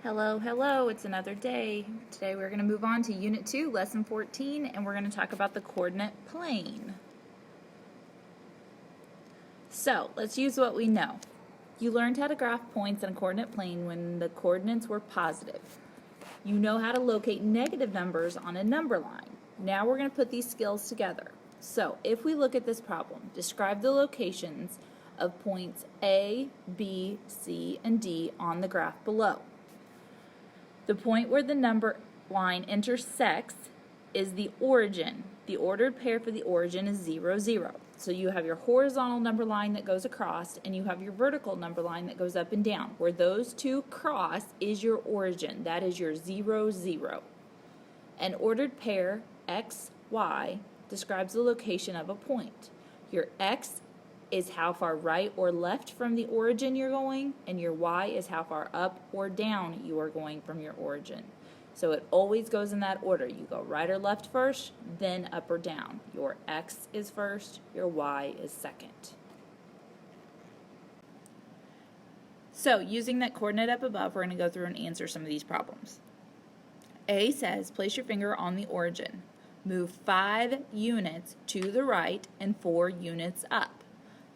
Hello, hello, it's another day. Today we're going to move on to Unit 2, Lesson 14, and we're going to talk about the coordinate plane. So, let's use what we know. You learned how to graph points on a coordinate plane when the coordinates were positive. You know how to locate negative numbers on a number line. Now we're going to put these skills together. So, if we look at this problem, describe the locations of points A, B, C, and D on the graph below. The point where the number line intersects is the origin. The ordered pair for the origin is 0, 0. So you have your horizontal number line that goes across, and you have your vertical number line that goes up and down. Where those two cross is your origin. That is your 0, 0. An ordered pair, x, y, describes the location of a point. Your x is how far right or left from the origin you're going, and your y is how far up or down you are going from your origin. So it always goes in that order. You go right or left first, then up or down. Your x is first, your y is second. So using that coordinate up above, we're going to go through and answer some of these problems. A says, place your finger on the origin. Move 5 units to the right and 4 units up.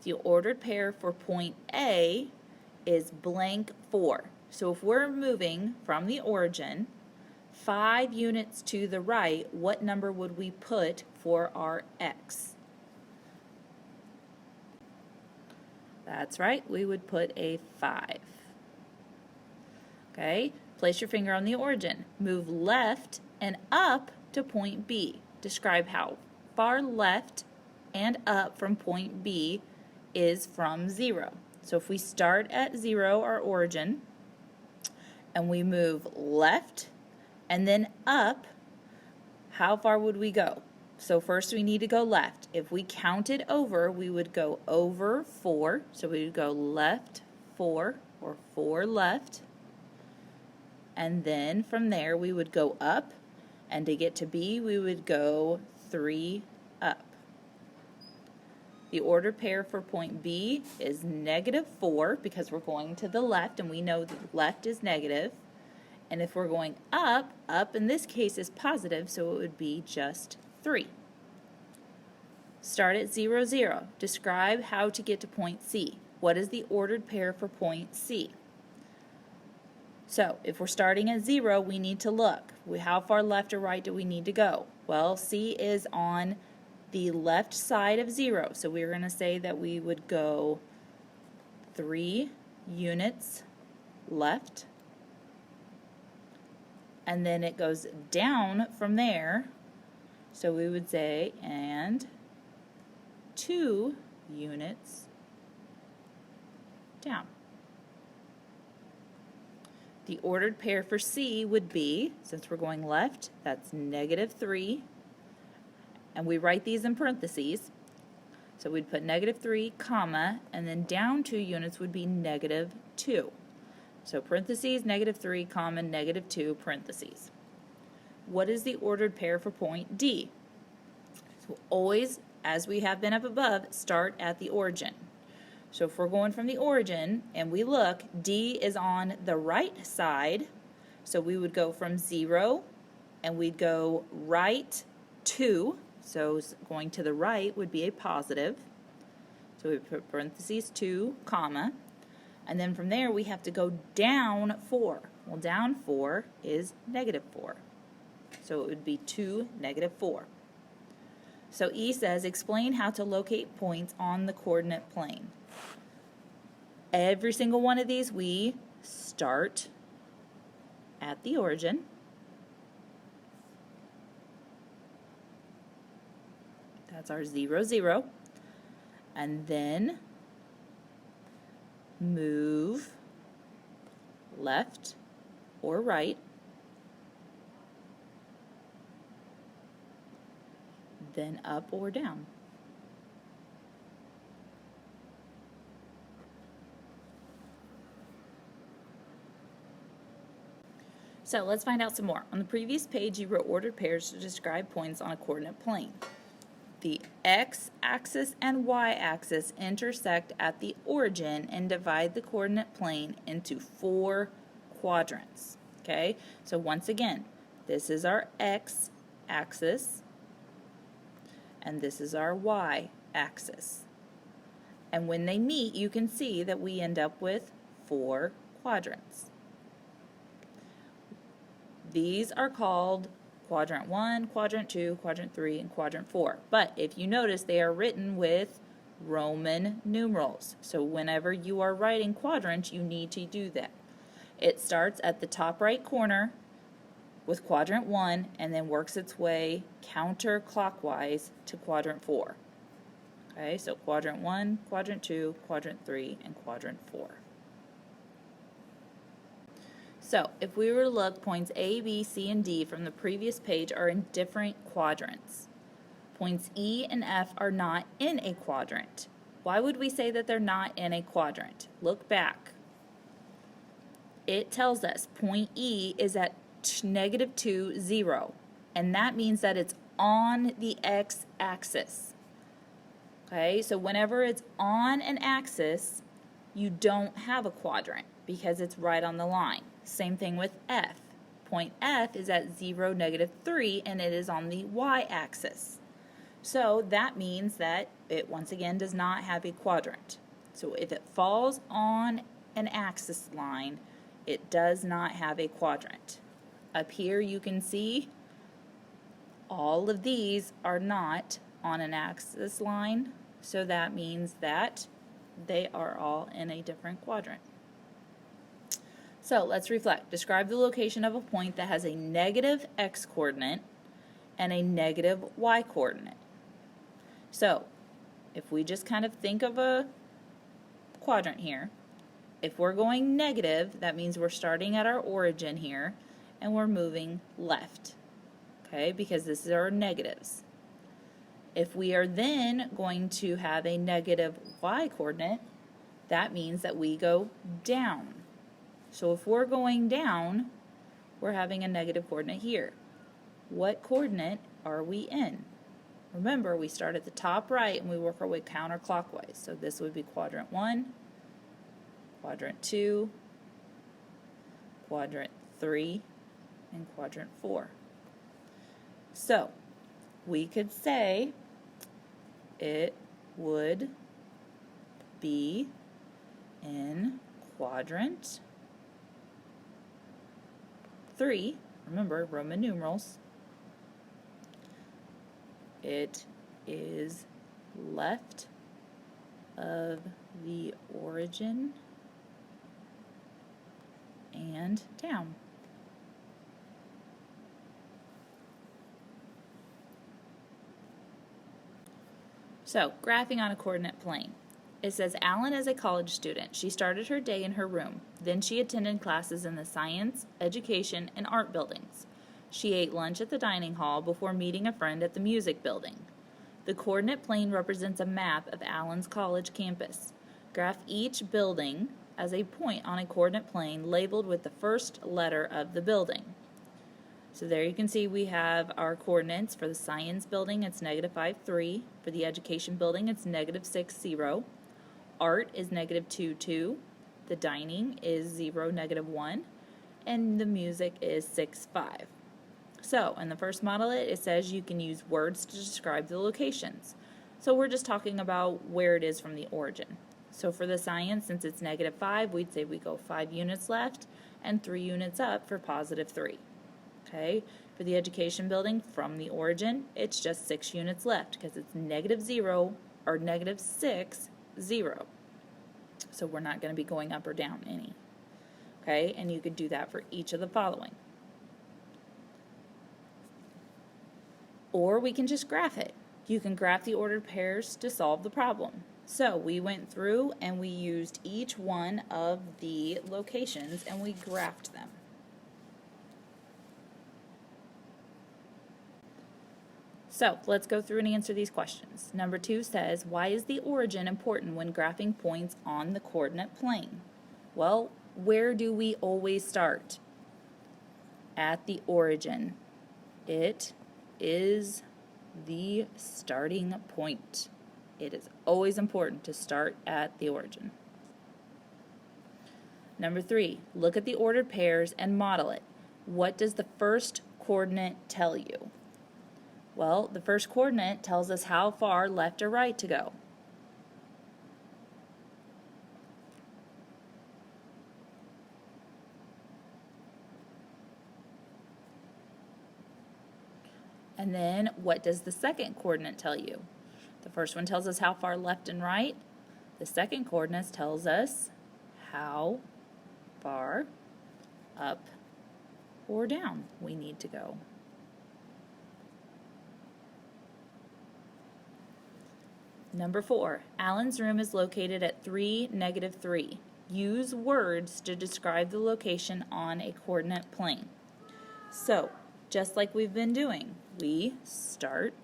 The ordered pair for point A is blank 4. So if we're moving from the origin 5 units to the right, what number would we put for our x? That's right, we would put a 5. Okay, place your finger on the origin. Move left and up to point B. Describe how far left and up from point B is from 0. So if we start at 0, our origin, and we move left and then up, how far would we go? So first we need to go left. If we counted over, we would go over 4. So we would go left 4, or 4 left. And then from there we would go up, and to get to B we would go 3 up. The ordered pair for point B is negative 4 because we're going to the left, and we know that left is negative. And if we're going up, up in this case is positive, so it would be just 3. Start at 0, 0. Describe how to get to point C. What is the ordered pair for point C? So if we're starting at 0, we need to look. How far left or right do we need to go? Well, C is on the left side of 0, so we're going to say that we would go 3 units left, and then it goes down from there, so we would say and 2 units down. The ordered pair for C would be, since we're going left, that's negative 3. And we write these in parentheses. So we'd put negative 3, comma, and then down 2 units would be negative 2. So parentheses, negative 3, comma, negative 2, parentheses. What is the ordered pair for point D? So always, as we have been up above, start at the origin. So if we're going from the origin and we look, D is on the right side, so we would go from 0 and we'd go right 2. So going to the right would be a positive. So we put parentheses 2, comma, and then from there we have to go down 4. Well, down 4 is negative 4. So it would be 2, negative 4. So E says, explain how to locate points on the coordinate plane. Every single one of these we start at the origin. That's our 0, 0. And then move left or right. Then up or down. So let's find out some more. On the previous page, you wrote ordered pairs to describe points on a coordinate plane. The x-axis and y-axis intersect at the origin and divide the coordinate plane into 4 quadrants. Okay, so once again, this is our x-axis, and this is our y-axis. And when they meet, you can see that we end up with 4 quadrants. These are called quadrant 1, quadrant 2, quadrant 3, and quadrant 4. But if you notice, they are written with Roman numerals. So whenever you are writing quadrants, you need to do that. It starts at the top right corner with quadrant 1 and then works its way counterclockwise to quadrant 4. Okay, so quadrant 1, quadrant 2, quadrant 3, and quadrant 4. So if we were to look, points A, B, C, and D from the previous page are in different quadrants. Points E and F are not in a quadrant. Why would we say that they're not in a quadrant? Look back. It tells us point E is at -2, 0, and that means that it's on the x-axis. Okay, so whenever it's on an axis, you don't have a quadrant because it's right on the line. Same thing with F. Point F is at 0, -3, and it is on the y-axis. So that means that it once again does not have a quadrant. So if it falls on an axis line, it does not have a quadrant. Up here you can see all of these are not on an axis line, so that means that they are all in a different quadrant. So let's reflect. Describe the location of a point that has a negative x-coordinate and a negative y-coordinate. So if we just kind of think of a quadrant here, if we're going negative, that means we're starting at our origin here and we're moving left, okay, because this is our negatives. If we are then going to have a negative y-coordinate, that means that we go down. So if we're going down, we're having a negative coordinate here. What coordinate are we in? Remember, we start at the top right and we work our way counterclockwise. So this would be quadrant 1, quadrant 2, quadrant 3, and quadrant 4. So we could say it would be in quadrant 3, remember Roman numerals. It is left of the origin and down. So, graphing on a coordinate plane. It says, Alan is a college student. She started her day in her room. Then she attended classes in the science, education, and art buildings. She ate lunch at the dining hall before meeting a friend at the music building. The coordinate plane represents a map of Alan's college campus. Graph each building as a point on a coordinate plane labeled with the first letter of the building. So there you can see we have our coordinates. For the science building, it's -5, 3. For the education building, it's -6, 0. Art is -2, 2. The dining is 0, -1. And the music is 6, 5. So, in the first model, it says you can use words to describe the locations. So we're just talking about where it is from the origin. So for the science, since it's -5, we'd say we go 5 units left and 3 units up for +3. Okay, for the education building, from the origin, it's just 6 units left because it's -0 or -6, 0. So we're not going to be going up or down any. Okay, and you could do that for each of the following. Or we can just graph it. You can graph the ordered pairs to solve the problem. So we went through and we used each one of the locations and we graphed them. So let's go through and answer these questions. Number 2 says, why is the origin important when graphing points on the coordinate plane? Well, where do we always start? At the origin. It is the starting point. It is always important to start at the origin. Number 3, look at the ordered pairs and model it. What does the first coordinate tell you? Well, the first coordinate tells us how far left or right to go. And then what does the second coordinate tell you? The first one tells us how far left and right. The second coordinate tells us how far up or down we need to go. Number 4, Alan's room is located at 3, -3. Use words to describe the location on a coordinate plane. So, just like we've been doing, we start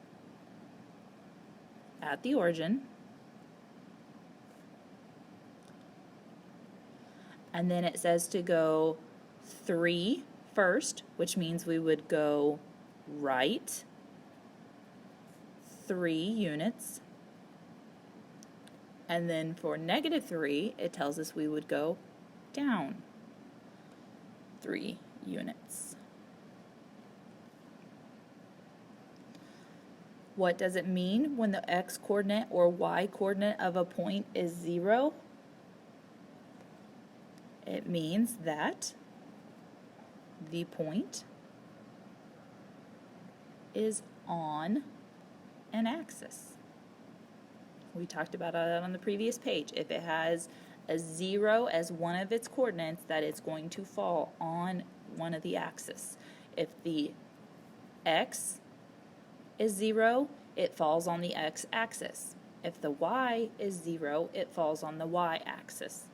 at the origin, and then it says to go 3 first, which means we would go right 3 units. And then for -3, it tells us we would go down 3 units. What does it mean when the x-coordinate or y-coordinate of a point is 0? It means that the point is on an axis. We talked about that on the previous page. If it has a 0 as one of its coordinates, that it's going to fall on one of the axes. If the x is 0, it falls on the x-axis. If the y is 0, it falls on the y-axis.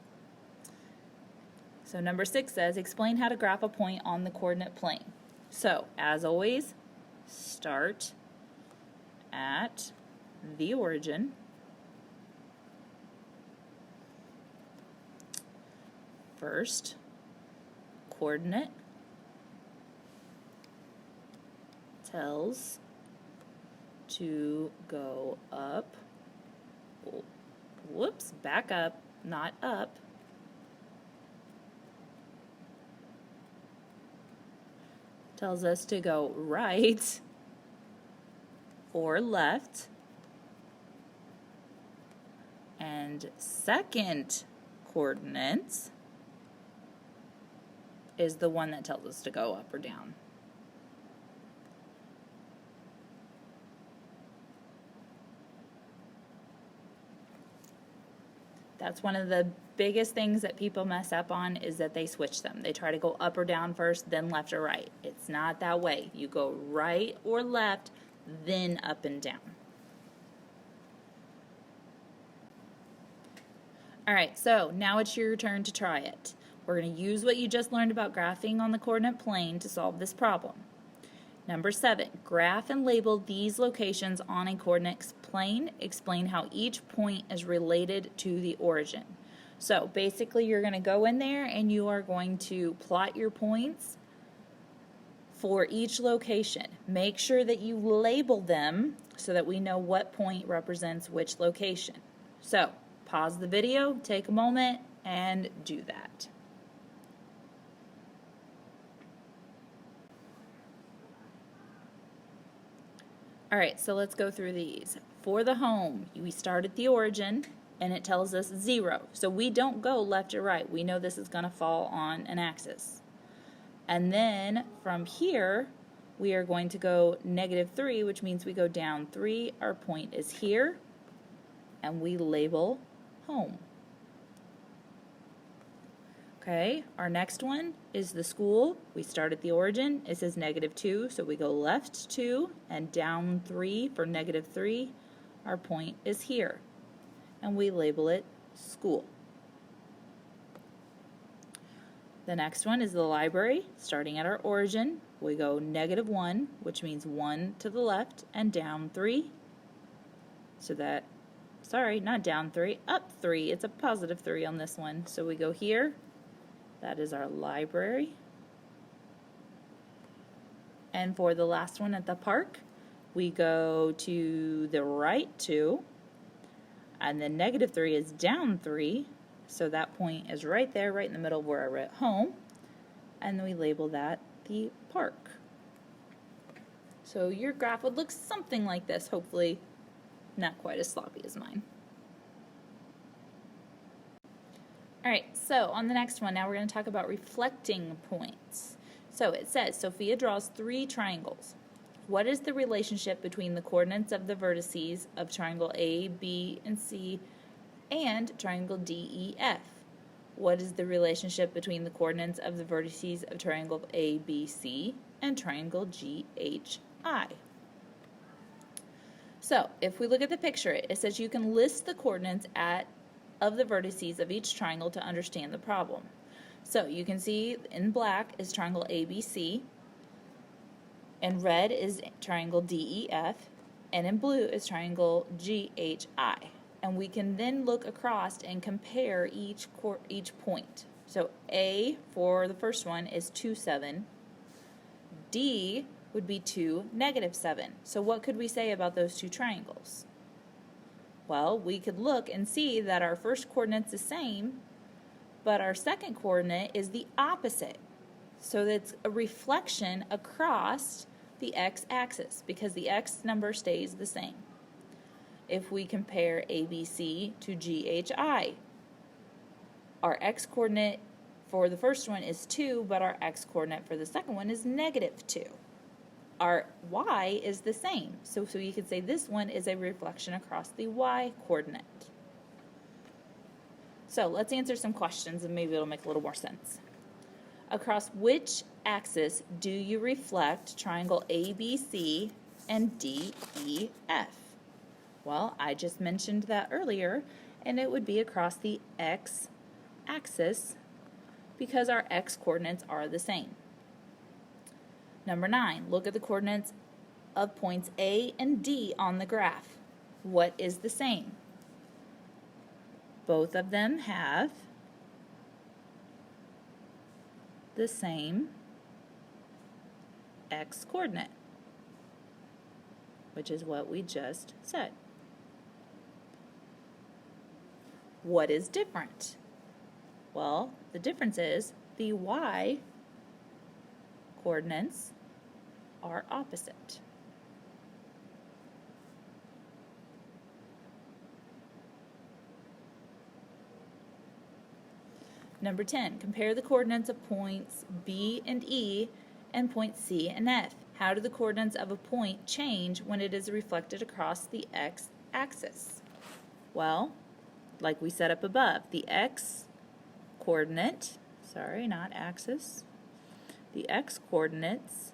So number 6 says, explain how to graph a point on the coordinate plane. So, as always, start at the origin. First coordinate tells to go up, whoops, back up, not up. Tells us to go right or left. And second coordinate is the one that tells us to go up or down. That's one of the biggest things that people mess up on, is that they switch them. They try to go up or down first, then left or right. It's not that way. You go right or left, then up and down. Alright, so now it's your turn to try it. We're going to use what you just learned about graphing on the coordinate plane to solve this problem. Number 7, graph and label these locations on a coordinate plane. Explain how each point is related to the origin. So basically you're going to go in there and you are going to plot your points for each location. Make sure that you label them so that we know what point represents which location. So pause the video, take a moment, and do that. Alright, so let's go through these. For the home, we start at the origin, and it tells us 0. So we don't go left or right. We know this is going to fall on an axis. And then from here, we are going to go -3, which means we go down 3. Our point is here, and we label home. Okay, our next one is the school. We start at the origin. It says -2, so we go left 2 and down 3 for -3. Our point is here, and we label it school. The next one is the library. Starting at our origin, we go -1, which means 1 to the left, and down 3. So that, sorry, not down 3, up 3. It's a +3 on this one. So we go here. That is our library. And for the last one at the park, we go to the right 2, and then -3 is down 3, So that point is right there, right in the middle where I wrote home, and then we label that the park. So your graph would look something like this, hopefully not quite as sloppy as mine. Alright, so on the next one, now we're going to talk about reflecting points. So it says, Sophia draws 3 triangles. What is the relationship between the coordinates of the vertices of triangle A, B, and C and triangle DEF? What is the relationship between the coordinates of the vertices of triangle ABC and triangle GHI? So, if we look at the picture, it says you can list the coordinates of the vertices of each triangle to understand the problem. So, you can see in black is triangle ABC, in red is triangle DEF, and in blue is triangle GHI. And we can then look across and compare each point. So A for the first one is 2, 7. D would be 2, -7. So what could we say about those 2 triangles? Well, we could look and see that our first coordinate's the same, but our second coordinate is the opposite. So that's a reflection across the x-axis because the x number stays the same. If we compare ABC to GHI, our x-coordinate for the first one is 2, but our x-coordinate for the second one is -2. Our y is the same, so you could say this one is a reflection across the y-coordinate. So let's answer some questions and maybe it'll make a little more sense. Across which axis do you reflect triangle ABC and DEF? Well, I just mentioned that earlier, and it would be across the x-axis because our x-coordinates are the same. Number 9, look at the coordinates of points A and D on the graph. What is the same? Both of them have the same x-coordinate, which is what we just said. What is different? Well, the difference is the y coordinates are opposite. Number 10, compare the coordinates of points B and E and points C and F. How do the coordinates of a point change when it is reflected across the x-axis? Well, like we set up above, the x-coordinate, not axis, the x-coordinates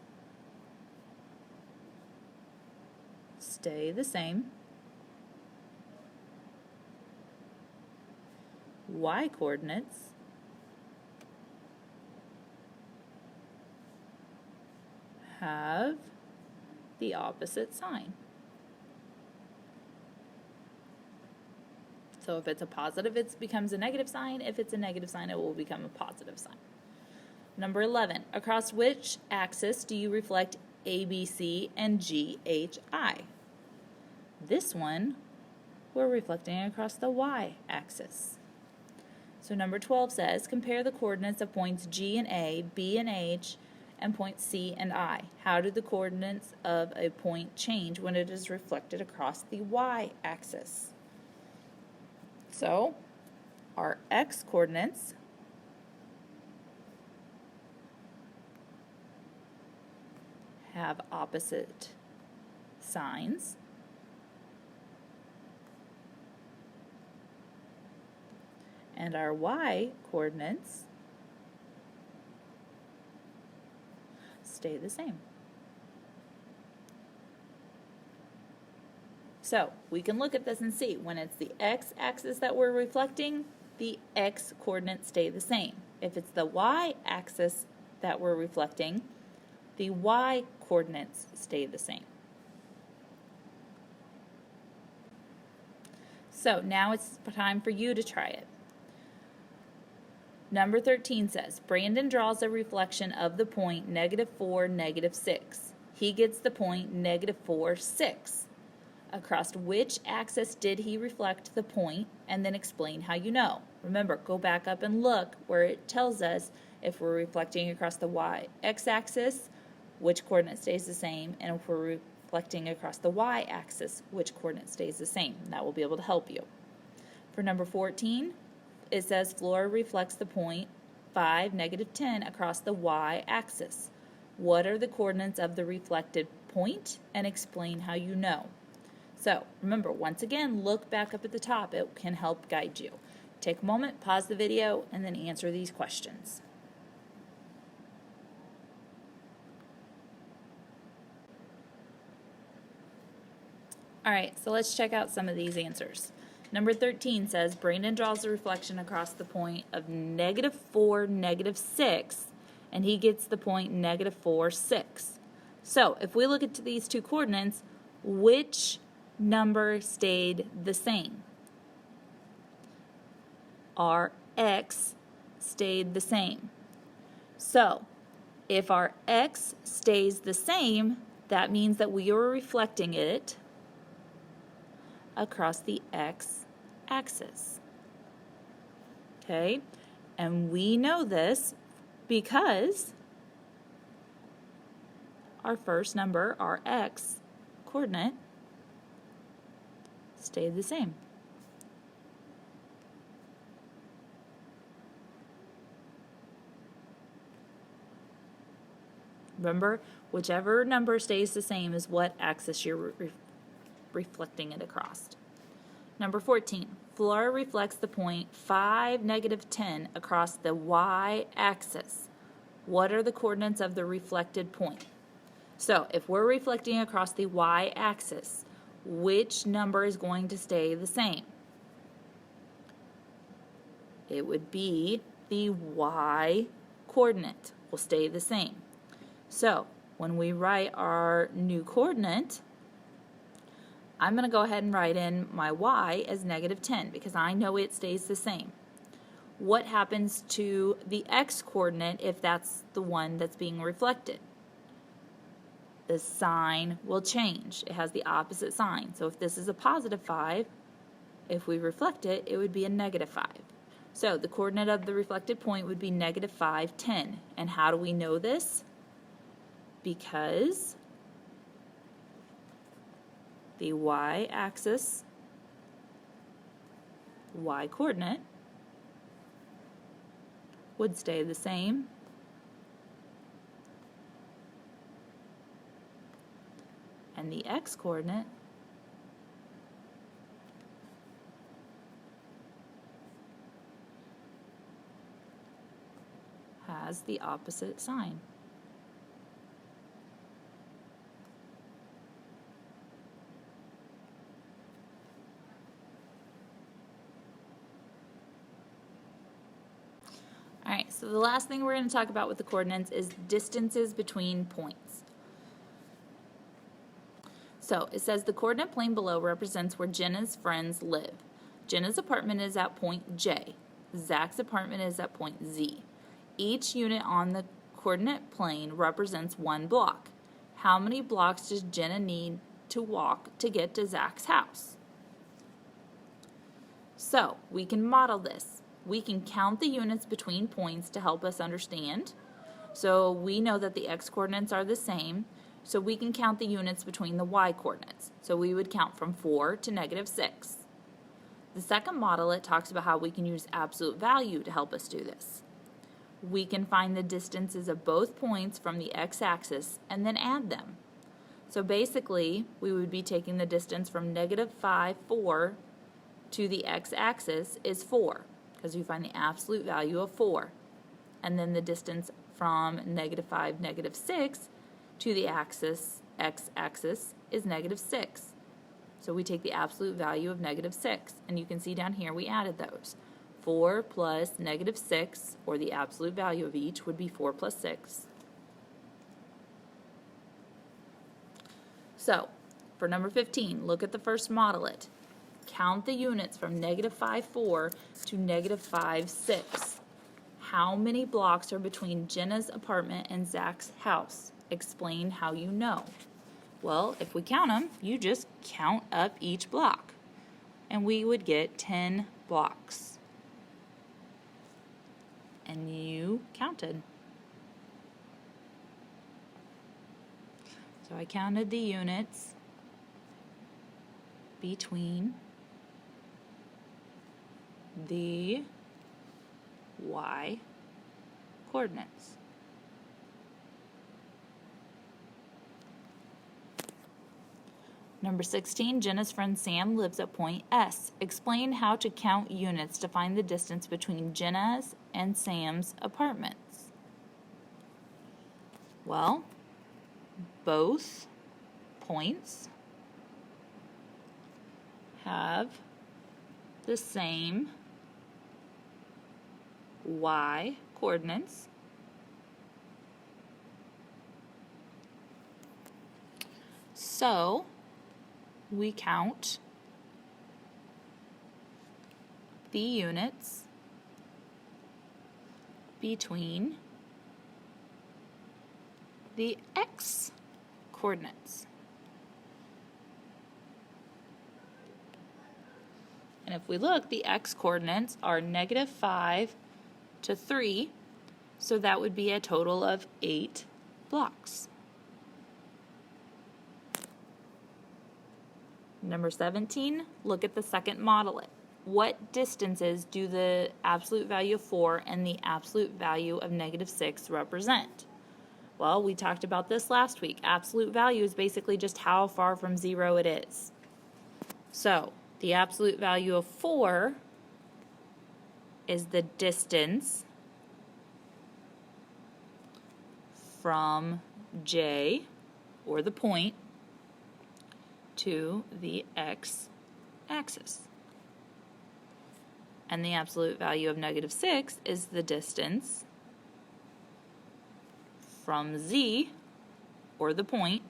stay the same. Y-coordinates have the opposite sign. So if it's a positive, it becomes a negative sign. If it's a negative sign, it will become a positive sign. Number 11, across which axis do you reflect ABC and GHI? This one, we're reflecting across the y-axis. So number 12 says, compare the coordinates of points G and A, B and H, and points C and I. How do the coordinates of a point change when it is reflected across the y-axis? So, our x-coordinates have opposite signs. And our y-coordinates stay the same. So we can look at this and see when it's the x-axis that we're reflecting, the x-coordinates stay the same. If it's the y-axis that we're reflecting, the y-coordinates stay the same. So now it's time for you to try it. Number 13 says, Brandon draws a reflection of the point -4, -6. He gets the point -4, 6. Across which axis did he reflect the point, and then explain how you know. Remember, go back up and look where it tells us if we're reflecting across the x-axis, which coordinate stays the same, and if we're reflecting across the y-axis, which coordinate stays the same. That will be able to help you. For number 14, it says Flora reflects the point 5, -10 across the y-axis. What are the coordinates of the reflected point, and explain how you know. So remember, once again, look back up at the top. It can help guide you. Take a moment, pause the video, and then answer these questions. All right, so let's check out some of these answers. Number 13 says, Brandon draws a reflection across the point of -4, -6, and he gets the point -4, 6. So if we look at these two coordinates, which number stayed the same? Our x stayed the same. So if our x stays the same, that means that we are reflecting it across the x-axis. Okay? And we know this because our first number, our x coordinate, stayed the same. Remember, whichever number stays the same is what axis you're reflecting it across. Number 14, Flora reflects the point 5, -10 across the y-axis. What are the coordinates of the reflected point? So if we're reflecting across the y-axis, which number is going to stay the same? It would be the y coordinate will stay the same. So when we write our new coordinate, I'm going to go ahead and write in my y as -10 because I know it stays the same. What happens to the x coordinate if that's the one that's being reflected? The sign will change. It has the opposite sign. So if this is a +5, if we reflect it, it would be a -5. So the coordinate of the reflected point would be -5, 10. And how do we know this? Because the y-axis, y coordinate, would stay the same and the x coordinate has the opposite sign. All right, so the last thing we're going to talk about with the coordinates is distances between points. So it says the coordinate plane below represents where Jenna's friends live. Jenna's apartment is at point J. Zach's apartment is at point Z. Each unit on the coordinate plane represents one block. How many blocks does Jenna need to walk to get to Zach's house? So we can model this. We can count the units between points to help us understand. So we know that the x coordinates are the same, so we can count the units between the y coordinates. So we would count from 4 to -6. The second model, it talks about how we can use absolute value to help us do this. We can find the distances of both points from the x-axis and then add them. So basically, we would be taking the distance from -5, 4 to the x-axis is 4. Because we find the absolute value of 4. And then the distance from -5, -6 to the x-axis is -6. So we take the absolute value of -6. And you can see down here we added those. 4 plus -6, or the absolute value of each, would be 4 plus 6. So for number 15, look at the first model it. Count the units from -5, 4 to -5, 6. How many blocks are between Jenna's apartment and Zach's house? Explain how you know. Well, if we count them, you just count up each block. And we would get 10 blocks. and you counted. So I counted the units between the y coordinates. Number 16, Jenna's friend Sam lives at point S. Explain how to count units to find the distance between Jenna's and Sam's apartments. Well, both points have the same y coordinates. So we count the units between the x coordinates. And if we look, the x coordinates are -5 to 3, so that would be a total of 8 blocks. Number 17, look at the second modelet. What distances do the absolute value of 4 and the absolute value of -6 represent? Well, we talked about this last week. Absolute value is basically just how far from 0 it is. So, the absolute value of 4 is the distance from J, or the point, to the x-axis. And the absolute value of -6 is the distance from Z, or the point,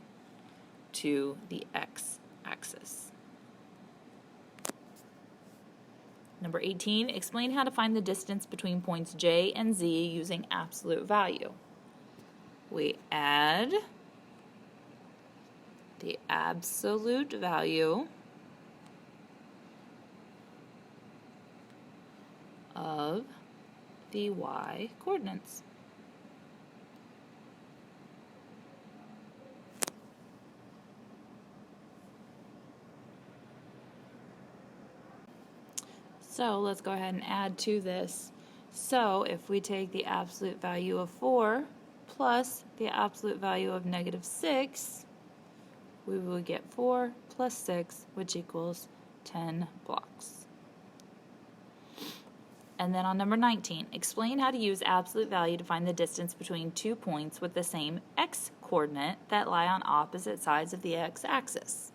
to the x-axis. Number 18, explain how to find the distance between points J and Z using absolute value. We add the absolute value of the y coordinates. So let's go ahead and add to this. So if we take the absolute value of 4 plus the absolute value of -6, we will get 4 plus 6, which equals 10 blocks. And then on number 19, explain how to use absolute value to find the distance between two points with the same x-coordinate that lie on opposite sides of the x-axis.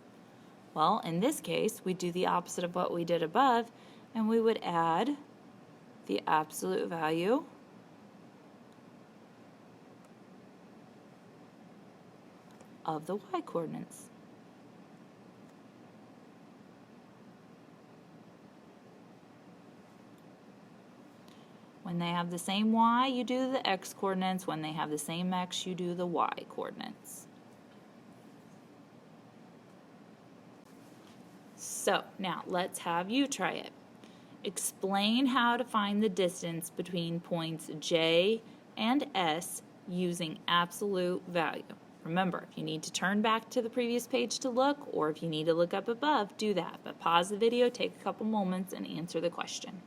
Well, in this case, we do the opposite of what we did above, and we would add the absolute value of the y-coordinates. When they have the same y, you do the x-coordinates. When they have the same x, you do the y-coordinates. So, now let's have you try it. Explain how to find the distance between points J and S using absolute value. Remember, if you need to turn back to the previous page to look, or if you need to look up above, do that. But pause the video, take a couple moments, and answer the question.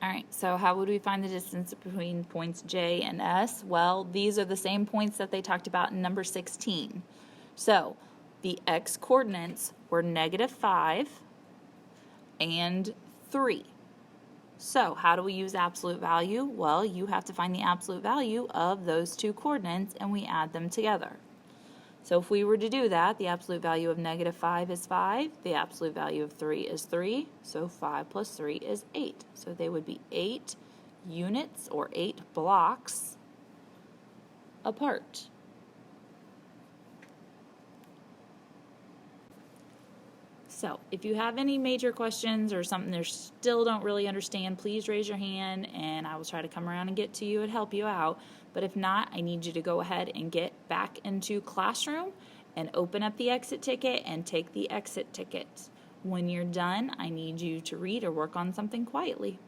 Alright, so how would we find the distance between points J and S? Well, these are the same points that they talked about in number 16. So, the x-coordinates were -5 and 3. So, how do we use absolute value? Well, you have to find the absolute value of those two coordinates, and we add them together. So if we were to do that, the absolute value of -5 is 5, the absolute value of 3 is 3, so 5 plus 3 is 8. So they would be 8 units or 8 blocks apart. So if you have any major questions or something you still don't really understand, please raise your hand and I will try to come around and get to you and help you out. But if not, I need you to go ahead and get back into classroom and open up the exit ticket and take the exit ticket. When you're done, I need you to read or work on something quietly.